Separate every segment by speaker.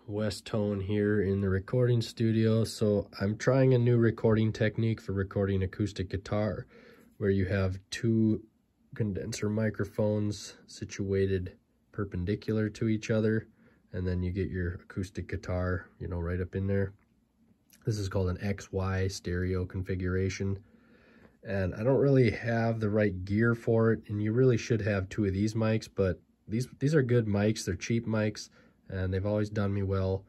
Speaker 1: Wes-tone here in the recording studio. So I'm trying a new recording technique for recording acoustic guitar, where you have two condenser microphones situated perpendicular to each other, and then you get your acoustic guitar, right up in there. This is called an XY stereo configuration, and I don't really have the right gear for it, and you really should have two of these mics, but these are good mics. They're cheap mics, and they've always done me well.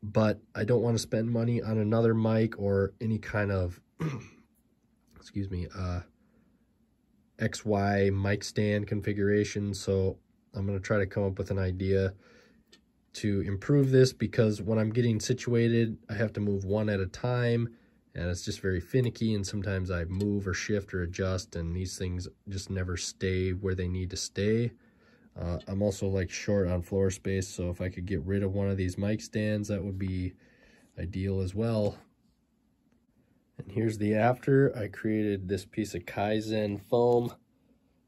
Speaker 1: But I don't want to spend money on another mic or any kind of, XY mic stand configuration. So I'm going to try to come up with an idea to improve this, because when I'm getting situated, I have to move one at a time, and it's just very finicky, and sometimes I move or shift or adjust, and these things just never stay where they need to stay. I'm also short on floor space, so if I could get rid of one of these mic stands, that would be ideal as well. And here's the after. I created this piece of kaizen foam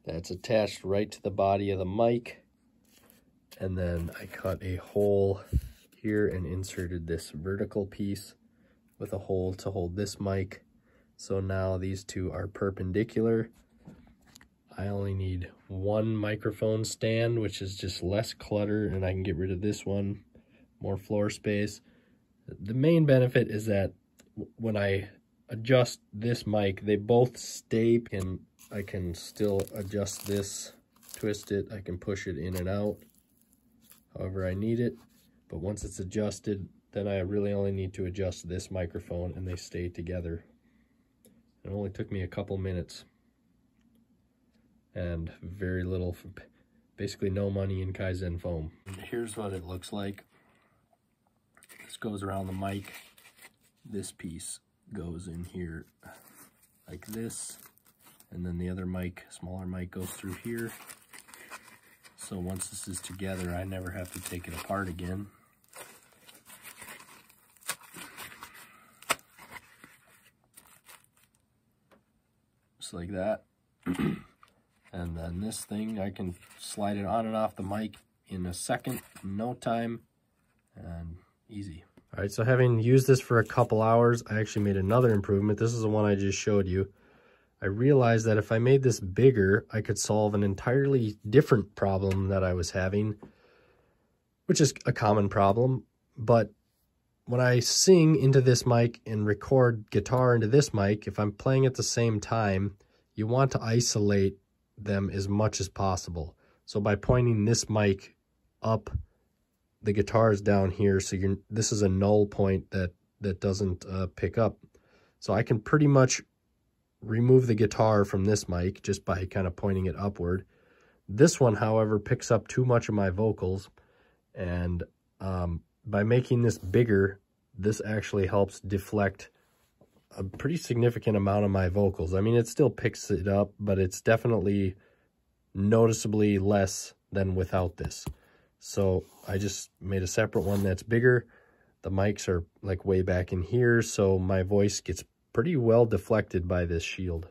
Speaker 1: that's attached right to the body of the mic, and then I cut a hole here and inserted this vertical piece with a hole to hold this mic. So now these two are perpendicular. I only need one microphone stand, which is just less clutter, and I can get rid of this one, more floor space. The main benefit is that when I adjust this mic, they both stay, and I can still adjust this, twist it, I can push it in and out however I need it. But once it's adjusted, then I really only need to adjust this microphone, and they stay together. It only took me a couple minutes, and very little, basically no money in kaizen foam. And here's what it looks like. This goes around the mic. This piece goes in here like this, and then the other mic, smaller mic, goes through here. So once this is together, I never have to take it apart again. Just like that. And then this thing, I can slide it on and off the mic in a second, no time, and easy. All right, so having used this for a couple hours, I actually made another improvement. This is the one I just showed you. I realized that if I made this bigger, I could solve an entirely different problem that I was having, which is a common problem. But when I sing into this mic and record guitar into this mic, if I'm playing at the same time, you want to isolate them as much as possible. So by pointing this mic up, the guitar is down here, so this is a null point that doesn't pick up. So I can pretty much remove the guitar from this mic just by kind of pointing it upward. This one, however, picks up too much of my vocals, and by making this bigger, this actually helps deflect a pretty significant amount of my vocals. I mean, it still picks it up, but it's definitely noticeably less than without this. So I just made a separate one that's bigger. The mics are way back in here, so my voice gets pretty well deflected by this shield.